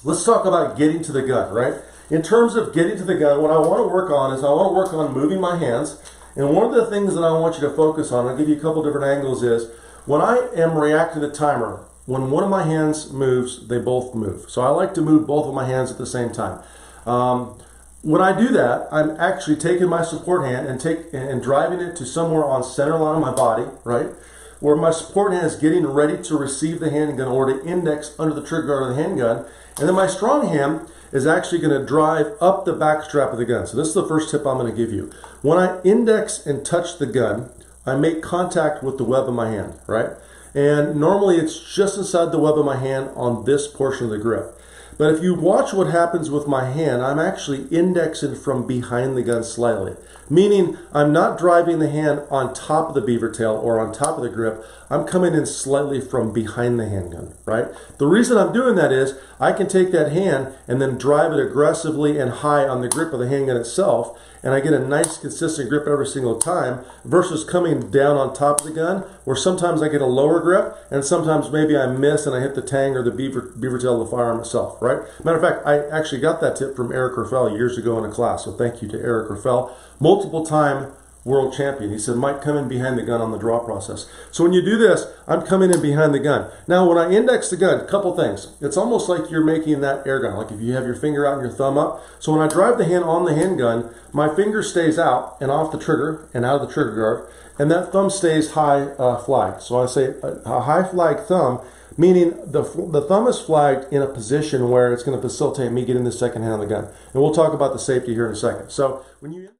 let's talk about getting to the gun, right? In terms of getting to the gun, what I want to work on is I want to work on moving my hands. And one of the things that I want you to focus on, I'll give you a couple different angles, is when I am reacting to timer, when one of my hands moves, they both move. So I like to move both of my hands at the same time. When I do that, I'm actually taking my support hand and driving it to somewhere on center line of my body, right? Where my support hand is getting ready to receive the handgun or to index under the trigger guard of the handgun. And then my strong hand is actually going to drive up the back strap of the gun. So this is the first tip I'm going to give you. When I index and touch the gun, I make contact with the web of my hand, right? And normally it's just inside the web of my hand on this portion of the grip. But if you watch what happens with my hand, I'm actually indexing from behind the gun slightly. Meaning I'm not driving the hand on top of the beaver tail or on top of the grip. I'm coming in slightly from behind the handgun, right? The reason I'm doing that is I can take that hand and then drive it aggressively and high on the grip of the handgun itself, and I get a nice consistent grip every single time versus coming down on top of the gun where sometimes I get a lower grip and sometimes maybe I miss and I hit the tang or the beaver tail of the firearm itself, right? Matter of fact, I actually got that tip from Eric Raffel years ago in a class, so thank you to Eric Raffel, multiple time world champion. He said, Mike, come in behind the gun on the draw process. So when you do this, I'm coming in behind the gun. Now, when I index the gun, a couple things. It's almost like you're making that air gun, like if you have your finger out and your thumb up. So when I drive the hand on the handgun, my finger stays out and off the trigger and out of the trigger guard, and that thumb stays high flagged. So I say a high flag thumb, meaning the thumb is flagged in a position where it's going to facilitate me getting the second hand on the gun. And we'll talk about the safety here in a second. So when you